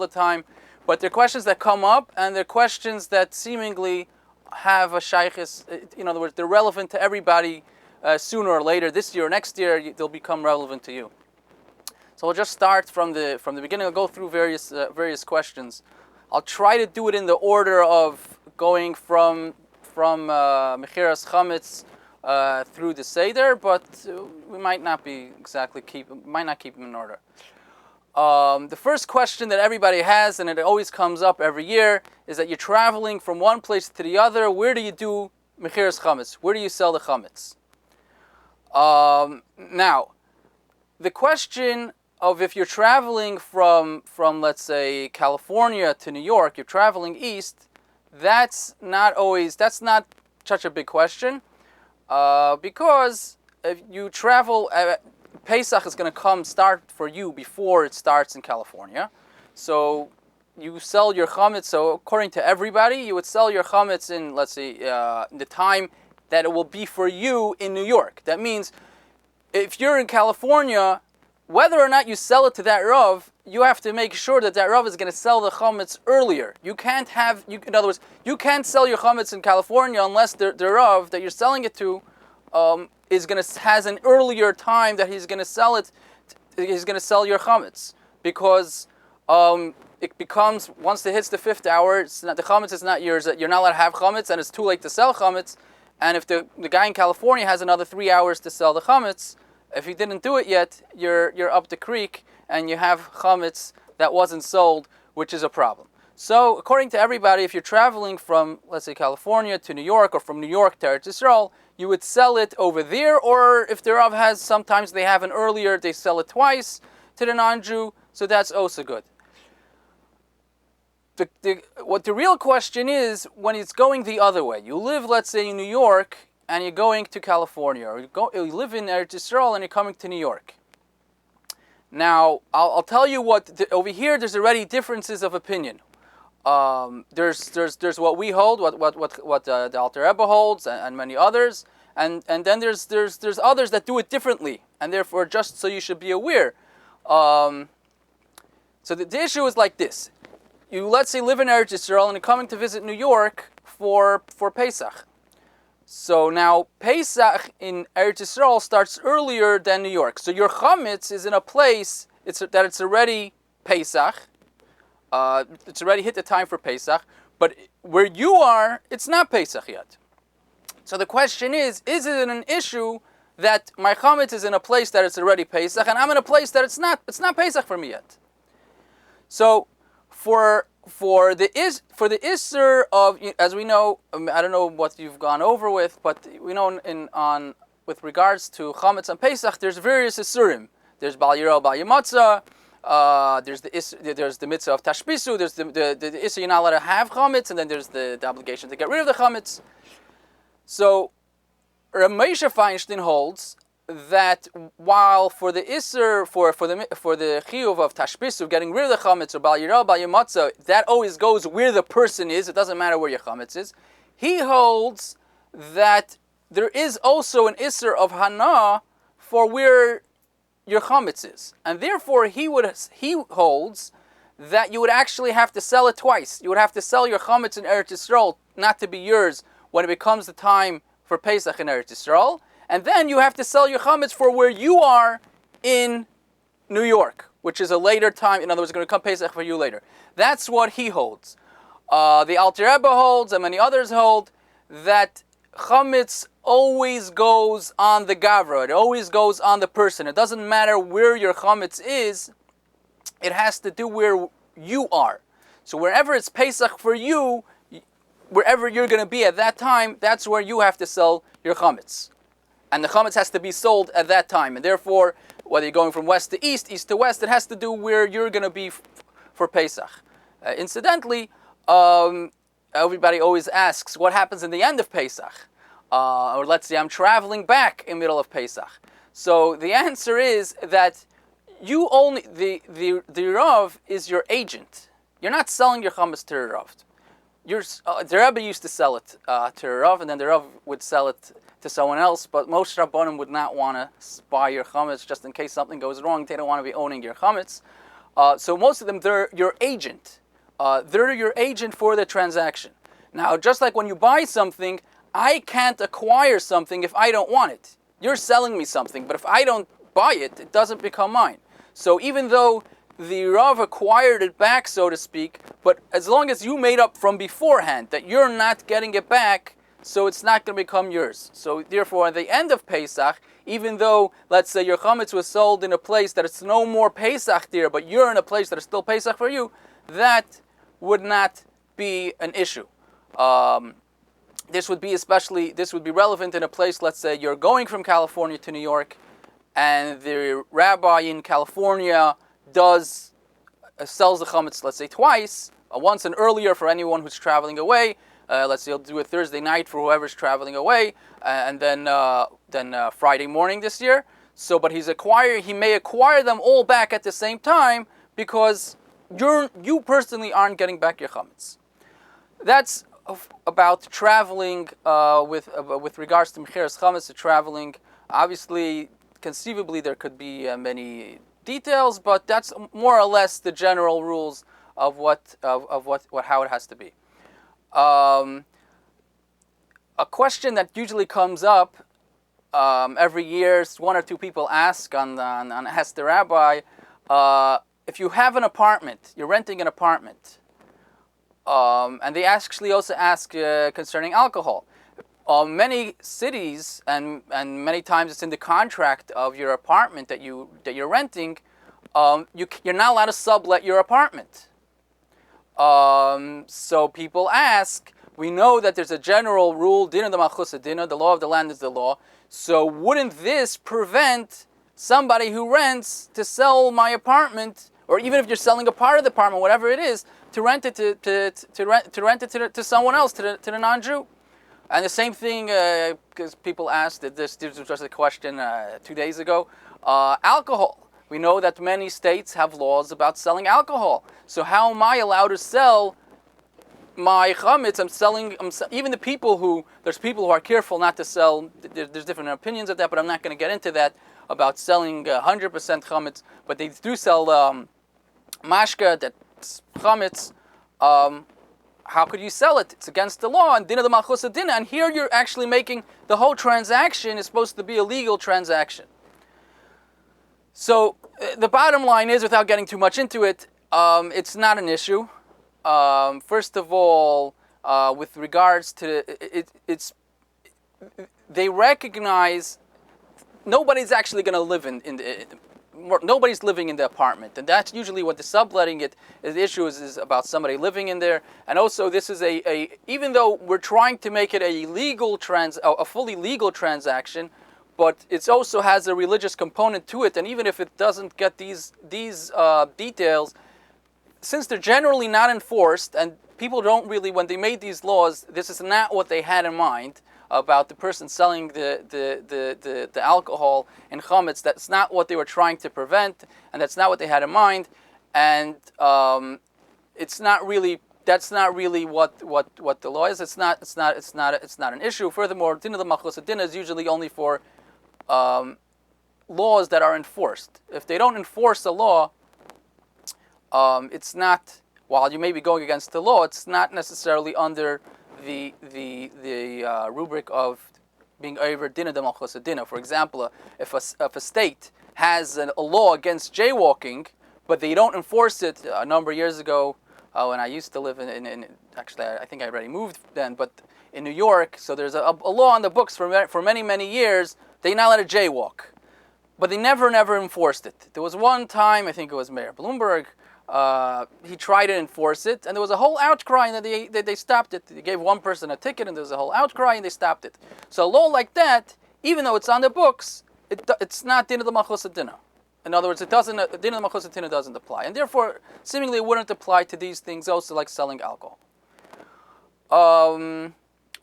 the time, but they're questions that come up, and they're questions that seemingly have a shaykhis. In other words, they're relevant to everybody sooner or later. This year or next year, they'll become relevant to you. So we'll just start from the beginning. I'll go through various questions. I'll try to do it in the order of going from Mechiras Chametz through the Seder, but we might not keep them in order. The first question that everybody has, and it always comes up every year, is that you're traveling from one place to the other. Where do you do Mechiras Chametz? Where do you sell the Chametz? Now, the question of if you're traveling from let's say California to New York, you're traveling east, that's not such a big question, because if you travel, Pesach is going to start for you before it starts in California. So you sell your chametz. So according to everybody, you would sell your chametz in, let's say, the time that it will be for you in New York. That means if you're in California, whether or not you sell it to that Rav, you have to make sure that Rav is going to sell the chametz earlier. In other words, you can't sell your chametz in California unless the Rav that you're selling it to has an earlier time that he's going to sell it. He's going to sell your chametz, because it becomes, once it hits the 5th hour, the chametz is not yours. You're not allowed to have chametz, and it's too late to sell chametz. And if the guy in California has another 3 hours to sell the chametz, if he didn't do it yet, you're up the creek and you have chametz that wasn't sold, which is a problem. So according to everybody, if you're traveling from, let's say, California to New York, or from New York to Eretz Yisrael, you would sell it over there, or if the Rav has, sometimes they have an earlier, they sell it twice to the non-Jew, so that's also good. What the real question is, when it's going the other way. You live, let's say, in New York, and you're going to California, or you live in Eretz Yisrael and you're coming to New York. Now, I'll tell you over here there's already differences of opinion. There's what we hold, what the Alter Rebbe holds, and many others, and then there's others that do it differently, and therefore, just so you should be aware. So the issue is like this: you, let's say, live in Eretz Yisrael and you're coming to visit New York for Pesach. So now Pesach in Eretz Yisrael starts earlier than New York. So your chametz is in a place it's already Pesach. It's already hit the time for Pesach. But where you are, it's not Pesach yet. So the question is it an issue that my chametz is in a place that it's already Pesach, and I'm in a place that it's not Pesach for me yet? So for the Isser of, as we know, I don't know what you've gone over with, but we know with regards to chametz and Pesach, there's various Issurim. There's Bal Yirah, Bal Yamatzah. There's the mitzvah of Tashbisu. There's the Isser you're not allowed to have chametz, and then there's the obligation to get rid of the chametz. So Rav Moshe Feinstein holds that while for the Isser, for the chiyuv of Tashbisu, getting rid of the chametz, or Bal Yirah, Bal Yamatzah, that always goes where the person is. It doesn't matter where your chametz is. He holds that there is also an Isser of Hana for where your chametz is, and therefore he holds that you would actually have to sell it twice. You would have to sell your chametz in Eretz Yisrael, not to be yours when it becomes the time for Pesach in Eretz Yisrael. And then you have to sell your chametz for where you are in New York, which is a later time. In other words, it's going to come Pesach for you later. That's what he holds. The Alter Rebbe holds, and many others hold, that chametz always goes on the gavra. It always goes on the person. It doesn't matter where your chametz is. It has to do where you are. So wherever it's Pesach for you, wherever you're going to be at that time, that's where you have to sell your chametz. And the chametz has to be sold at that time. And therefore, whether you're going from west to east, east to west, it has to do where you're going to be for Pesach. Incidentally, everybody always asks, what happens in the end of Pesach? Or let's say I'm traveling back in the middle of Pesach. So the answer is that you only, the Rav is your agent. You're not selling your chametz to the Rav. The Rebbe used to sell it to the Rav, and then the Rav would sell it to someone else, but most Rabbanim would not want to buy your chametz just in case something goes wrong. They don't want to be owning your chametz. So most of them, they're your agent. They're your agent for the transaction. Now, just like when you buy something, I can't acquire something if I don't want it. You're selling me something, but if I don't buy it, it doesn't become mine. So even though the Rav acquired it back, so to speak, but as long as you made up from beforehand that you're not getting it back, so it's not going to become yours. So therefore, at the end of Pesach, even though, let's say, your chametz was sold in a place that it's no more Pesach there, but you're in a place that is still Pesach for you, that would not be an issue. This would be relevant in a place, let's say, you're going from California to New York, and the rabbi in California sells the chametz, let's say, twice, once and earlier for anyone who's traveling away. Let's say he'll do it Thursday night for whoever's traveling away, and then Friday morning this year. So, but he may acquire them all back at the same time because you personally aren't getting back your chametz. That's about traveling with regards to mecheres chametz, to traveling. Obviously, conceivably, there could be many details, but that's more or less the general rules of how it has to be. A question that usually comes up every year, one or two people ask on Ask the Rabbi, if you have an apartment, you're renting an apartment, and they actually also ask concerning alcohol. Many cities and many times it's in the contract of your apartment that you're renting. You're not allowed to sublet your apartment. So people ask. We know that there's a general rule, dina de malchus dina, the law of the land is the law. So wouldn't this prevent somebody who rents to sell my apartment, or even if you're selling a part of the apartment, whatever it is, to rent it to someone else, to the non-Jew? And the same thing, because people asked, this was just a question 2 days ago, alcohol. We know that many states have laws about selling alcohol. So how am I allowed to sell my chametz? Even there's people who are careful not to sell, there's different opinions of that, but I'm not going to get into that, about selling 100% chametz, but they do sell mashka, that's chametz. How could you sell it? It's against the law, and dina de malchus dina. And here you're actually making the whole transaction is supposed to be a legal transaction. So the bottom line is, without getting too much into it, it's not an issue. First of all, with regards to they recognize nobody's actually going to live nobody's living in the apartment, and that's usually what the subletting the issue is about, somebody living in there. And also, this is even though we're trying to make it a fully legal transaction, but it also has a religious component to it. And even if it doesn't get these details, since they're generally not enforced, and people don't really, when they made these laws, this is not what they had in mind about the person selling the alcohol and chametz. That's not what they were trying to prevent, and that's not what they had in mind. And that's not really what the law is. It's not an issue. Furthermore, dina de malchus dina is usually only for laws that are enforced. If they don't enforce a law, it's not. While you may be going against the law, it's not necessarily under the rubric of being over dina de malchus dina. For example, if a state has a law against jaywalking, but they don't enforce it, a number of years ago, when I used to live in actually I think I already moved then, but in New York, so there's a law on the books for many years. They not let a jaywalk, but they never enforced it. There was one time, I think it was Mayor Bloomberg. He tried to enforce it, and there was a whole outcry, and they stopped it. They gave one person a ticket, and there was a whole outcry, and they stopped it. So a law like that, even though it's on the books, it's not dina de malchus dina. In other words, dina de malchus dina doesn't apply, and therefore, seemingly, it wouldn't apply to these things also, like selling alcohol.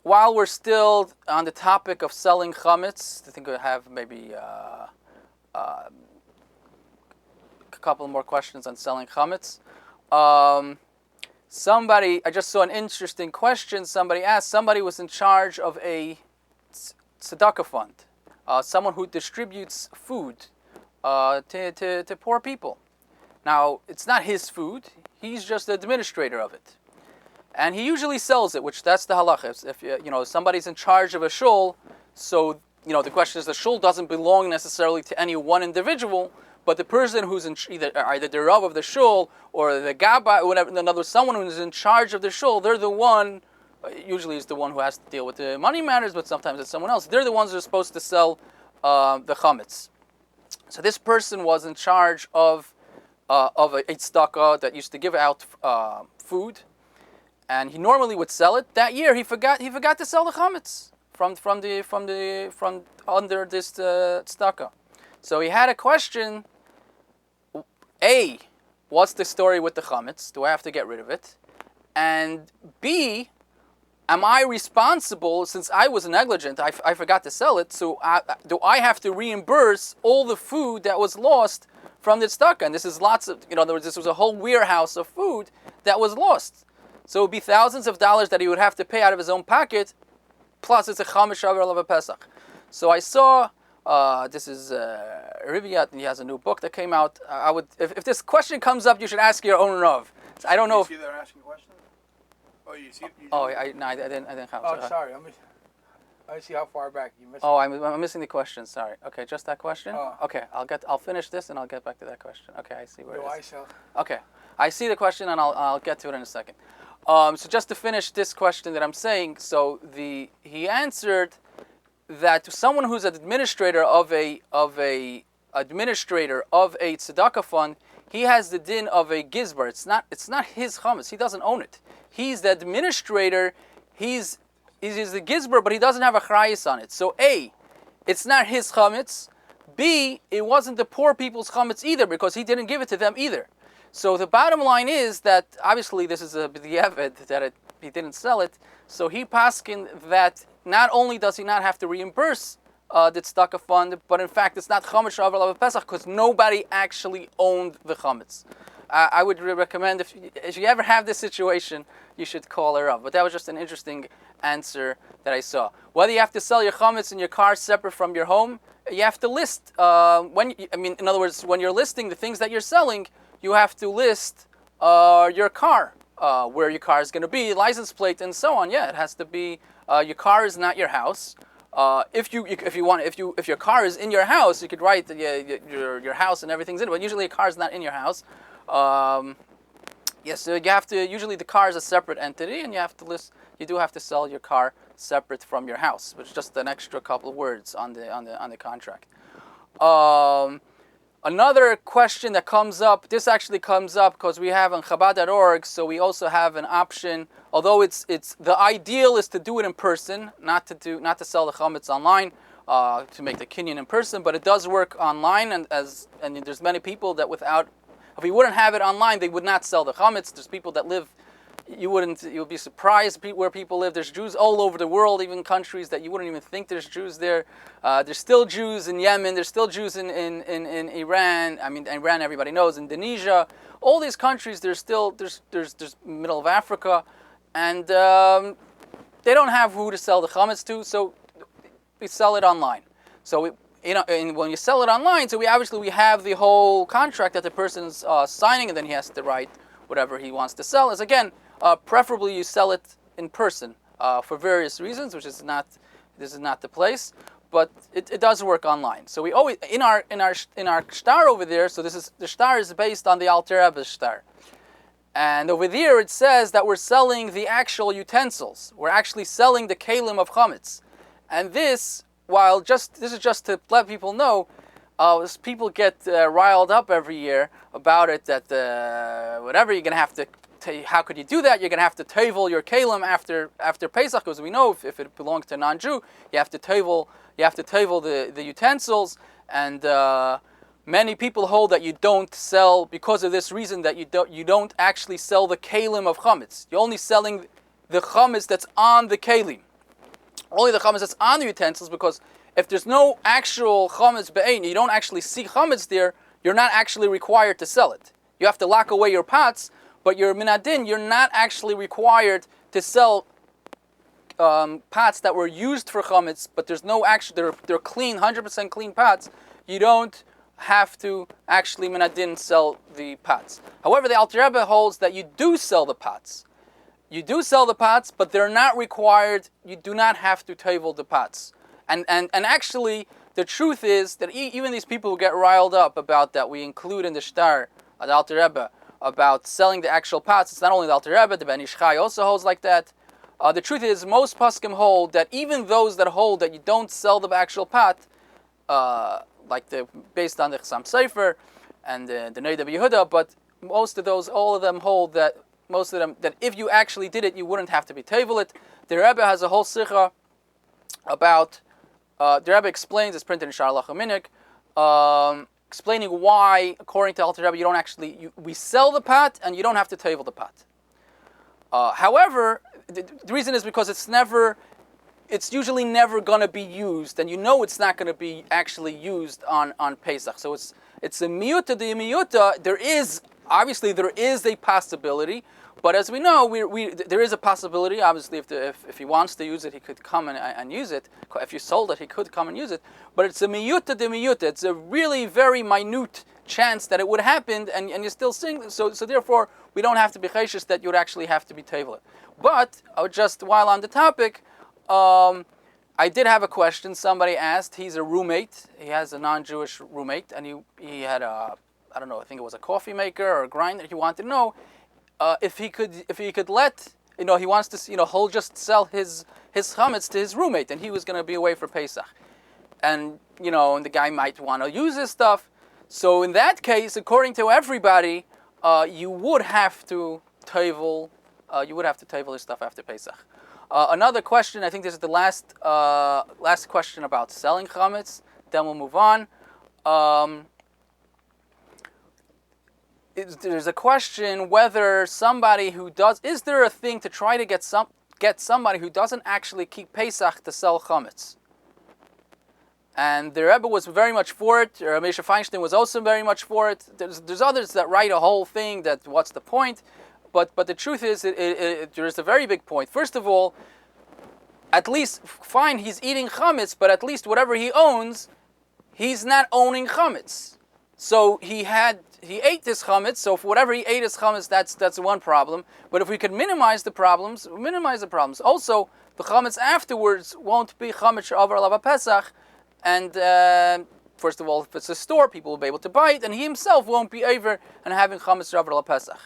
While we're still on the topic of selling chametz, I think we have maybe a couple more questions on selling chametz. I just saw an interesting question. Somebody asked, somebody was in charge of a tzedakah fund, someone who distributes food to poor people. Now, it's not his food. He's just the administrator of it. And he usually sells it, which that's the halacha. If somebody's in charge of a shul, so the question is the shul doesn't belong necessarily to any one individual, but the person who's either the rav of the shul or the gabbai, or whatever, in other words, someone who's in charge of the shul, they're the one. Usually, is the one who has to deal with the money matters, but sometimes it's someone else. They're the ones who are supposed to sell the chametz. So this person was in charge of a tzedakah that used to give out food, and he normally would sell it. That year, he forgot to sell the chametz from under this tzedakah. So he had a question. A, what's the story with the chametz? Do I have to get rid of it? And B, am I responsible, since I was negligent, I forgot to sell it, so do I have to reimburse all the food that was lost from the tzedakah? And this is lots of, in other words, this was a whole warehouse of food that was lost. So it would be thousands of dollars that he would have to pay out of his own pocket, plus it's a chametz shavar of Pesach. So I saw, this is Riviyat, and he has a new book that came out. If this question comes up, you should ask your own Rav. I don't know. You see they're asking questions? Oh, you see? I didn't have. Oh, sorry. I see how far back you missed. Oh, I'm missing the question. Sorry. Okay, just that question. Okay, I'll finish this and I'll get back to that question. Okay, I see where it is. Okay, I see the question and I'll get to it in a second. So just to finish this question that I'm saying, so he answered that someone who's an administrator of a tzedakah fund, he has the din of a gizbar. It's not his chametz. He doesn't own it. He's the administrator. He's the gizbar, but he doesn't have a chrayis on it. So A, it's not his chametz. B, it wasn't the poor people's chametz either, because he didn't give it to them either. So the bottom line is that obviously this is a b'diavad that he didn't sell it. So he paskin that not only does he not have to reimburse the tzedakah fund, but in fact it's not chametz shavar of Pesach because nobody actually owned the chametz. I would recommend if you ever have this situation, you should call her up. But that was just an interesting answer that I saw. Whether you have to sell your chametz in your car separate from your home, you have to list in other words, when you're listing the things that you're selling, you have to list your car, where your car is going to be, license plate, and so on. Yeah, it has to be. Your car is not your house. If your car is in your house, you could write your house and everything's in it. But usually, a car is not in your house. Yes, so you have to. Usually, the car is a separate entity, and you have to list. You do have to sell your car separate from your house, which is just an extra couple of words on the contract. Another question that comes up. This actually comes up because we have on Chabad.org, so we also have an option. Although it's the ideal is to do it in person, not to sell the chametz online, to make the kinyan in person. But it does work online, and there's many people that if we wouldn't have it online, they would not sell the chametz. There's people that live. You would be surprised where people live. There's Jews all over the world, even countries that you wouldn't even think there's Jews there. There's still Jews in Yemen. There's still Jews in Iran. I mean, Iran, everybody knows. Indonesia, all these countries. There's middle of Africa, and they don't have who to sell the chametz to, so we sell it online. So when you sell it online, so we have the whole contract that the person's signing, and then he has to write whatever he wants to sell. Is again. Preferably you sell it in person for various reasons, this is not the place, but it does work online. So we always in our shtar over there. So the shtar is based on the Alter Rebbe's shtar, and over there it says that we're selling the actual utensils. We're actually selling the kelim of chametz, and this is just to let people know. People get riled up every year about it. That whatever you're gonna have to. How could you do that? You're going to have to tevel your kelim after Pesach, because we know if it belongs to a non-Jew, you have to tevel the utensils, and many people hold that you don't sell because of this reason, that you don't actually sell the kelim of chametz. You're only selling the chametz that's on the kelim, only the chametz that's on the utensils, because if there's no actual chametz be'ein, you don't actually see chametz there, you're not actually required to sell it. You have to lock away your pots. But your minadin, you're not actually required to sell pots that were used for chametz, but there's no actual, they're clean, 100% clean pots. You don't have to actually minadin sell the pots. However, the Alter Rebbe holds that you do sell the pots. You do sell the pots, but they're not required. You do not have to tevel the pots. And actually, the truth is that even these people who get riled up about that we include in the shtar, the Alter Rebbe, about selling the actual pots, it's not only the Alter Rebbe, the Ben Ish Chai also holds like that. The truth is, most poskim hold that even those that hold that you don't sell the actual pot, based on the Chassam Sofer and the Rabbi Yehuda, but all of them hold that that if you actually did it, you wouldn't have to be tevel it. The Rebbe has a whole sikha about. The Rebbe explains, it's printed in Shar Halacha Minik, explaining why, according to Alter Rebbe, we sell the pot and you don't have to tevel the pot. However, the reason is because it's usually never going to be used, and it's not going to be actually used on Pesach. So it's a miyuta de miyuta. There is a possibility, but as we know, there is a possibility. Obviously, if he wants to use it, he could come and use it. If you sold it, he could come and use it. But it's a miyuta de miyuta. It's a really very minute chance that it would happen, and you're still seeing. So therefore, we don't have to be chayshish that you would actually have to be tevel. But just while on the topic, I did have a question. Somebody asked. He's a roommate. He has a non-Jewish roommate, and he had I think it was a coffee maker or a grinder. He wanted to know if he could let, he wants to, he'll just sell his chametz to his roommate, and he was going to be away for Pesach, and and the guy might want to use his stuff. So in that case, according to everybody, you would have to tevel his stuff after Pesach. Another question. I think this is the last question about selling chametz. Then we'll move on. There's a question whether somebody who does. Is there a thing to try to get somebody who doesn't actually keep Pesach to sell chametz? And the Rebbe was very much for it. Rabbi Feinstein was also very much for it. There's others that write a whole thing that what's the point? But the truth is, there is a very big point. First of all, at least, fine, he's eating chametz, but at least whatever he owns, he's not owning chametz. So he ate this chametz, so for whatever he ate is chametz, that's one problem. But if we could minimize the problems. Also, the chametz afterwards won't be chametz over Lava Pesach, and first of all, if it's a store, people will be able to buy it, and he himself won't be over and having chametz over Lava Pesach.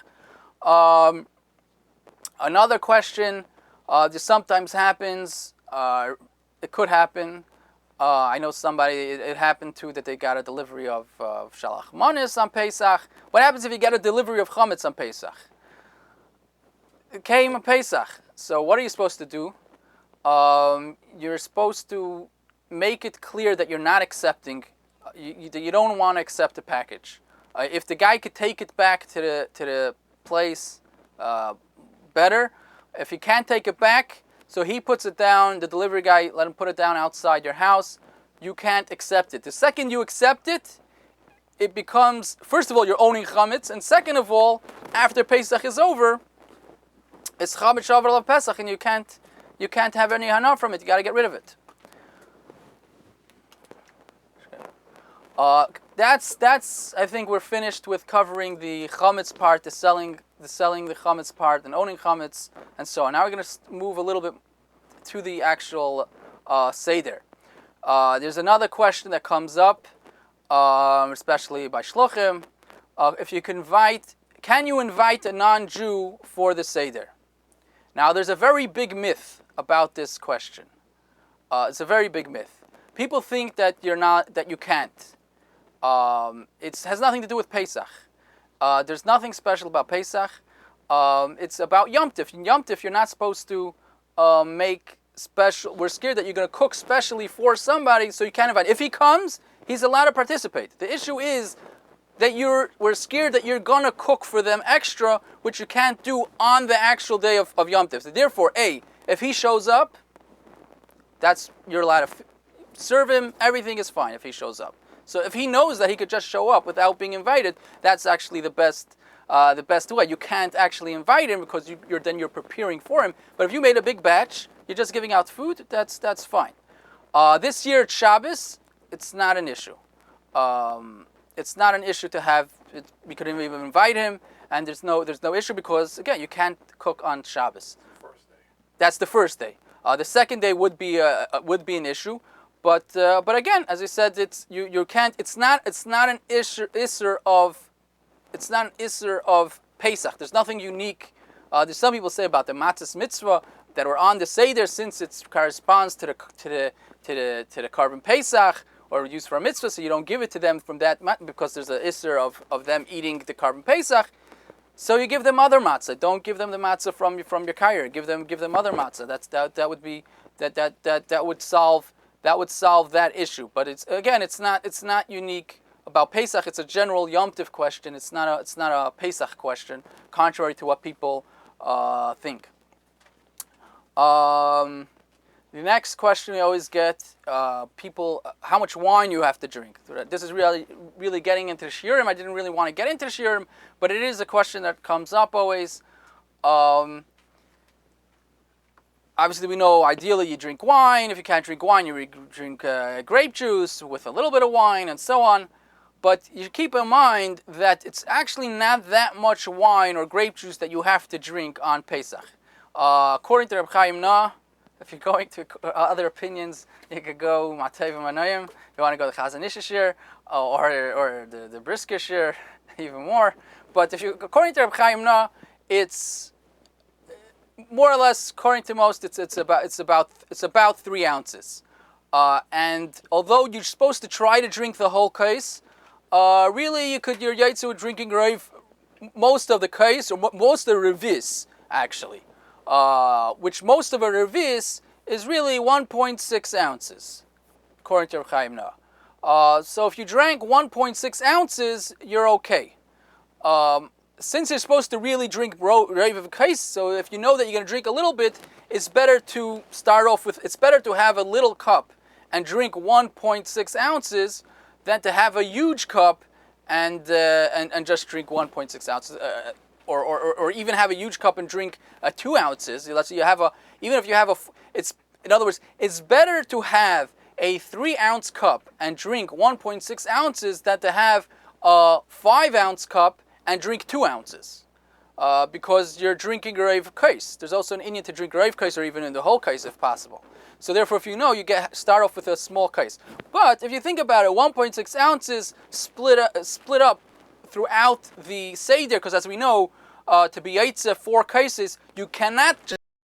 Another question, this sometimes happens, it could happen. I know somebody, it happened to that they got a delivery of Shalach Manis on Pesach. What happens if you get a delivery of Chametz on Pesach? It came on Pesach. So what are you supposed to do? You're supposed to make it clear that you're not accepting, you don't want to accept the package. If the guy could take it back to the place, better. If he can't take it back, so he puts it down, the delivery guy, let him put it down outside your house. You can't accept it. The second you accept it, it becomes, first of all, you're owning chametz, and second of all, after Pesach is over, it's chametz shavar of Pesach, and you can't have any hana from it. You got to get rid of it. That's. I think we're finished with covering the chametz part, the selling the chametz part, and owning chametz, and so on. Now we're going to move a little bit to the actual seder. There's another question that comes up, especially by shluchim. If you can you invite a non-Jew for the seder? Now, there's a very big myth about this question. It's a very big myth. People think that you can't. It has nothing to do with Pesach. There's nothing special about Pesach. It's about Yom Tif. In Yom Tif, you're not supposed to make special. We're scared that you're going to cook specially for somebody, so you can't invite. If he comes, he's allowed to participate. The issue is that we're scared that you're going to cook for them extra, which you can't do on the actual day of Yom Tif. So therefore, if he shows up, you're allowed to serve him. Everything is fine if he shows up. So if he knows that he could just show up without being invited, that's actually the best way. You can't actually invite him because you're preparing for him. But if you made a big batch, you're just giving out food, that's fine. This year at Shabbos, it's not an issue. it's not an issue to have. We could even invite him, and there's no issue because again, you can't cook on Shabbos. First day. That's the first day. The second day would be an issue, but again, as I said, you can't. It's not an isser of Pesach. There's nothing unique. There's some people say about the matzahs mitzvah that were on the seder since it corresponds to the carbon Pesach or used for a mitzvah, so you don't give it to them from that because there's an isser of them eating the carbon Pesach. So you give them other matzah. Don't give them the matzah from your kayer. Give them other matzah. That would solve that issue. But it's not unique about Pesach. It's a general Yom Tov question. It's not a Pesach question, contrary to what people think. The next question we always get, people, how much wine you have to drink. This is really getting into the shiurim. I didn't really want to get into the shiurim, but it is a question that comes up always. Obviously, we know ideally you drink wine. If you can't drink wine, you drink grape juice with a little bit of wine and so on. But you keep in mind that it's actually not that much wine or grape juice that you have to drink on Pesach. According to Reb Chaim Na, if you're going to other opinions, you could go Matei v'Manayim. You want to go the Chazon Ish shir or the Brisker shir, even more. But according to Reb Chaim Na, it's more or less, according to most, it's about 3 ounces. And although you're supposed to try to drink the whole case, really you're yaitzu with drinking most of the case or most of the revis actually. Which most of a revis is really 1.6 ounces, according to Reb Chaim Na. So if you drank 1.6 ounces, you're okay. Since you're supposed to really drink reiv of kais, so if you know that you're going to drink a little bit, it's better to have a little cup and drink 1.6 ounces than to have a huge cup and just drink 1.6 ounces. Or even have a huge cup and drink 2 ounces. Let's say in other words, it's better to have a 3-ounce cup and drink 1.6 ounces than to have a 5-ounce cup and drink 2 ounces. Because you're drinking a reiv kais. There's also an inyan to drink reiv kais or even in the whole kais if possible. So therefore, if you know, start off with a small kais. But if you think about it, 1.6 ounces split up throughout the Seder, because as we know, to be Yaitze 4 cases, you cannot just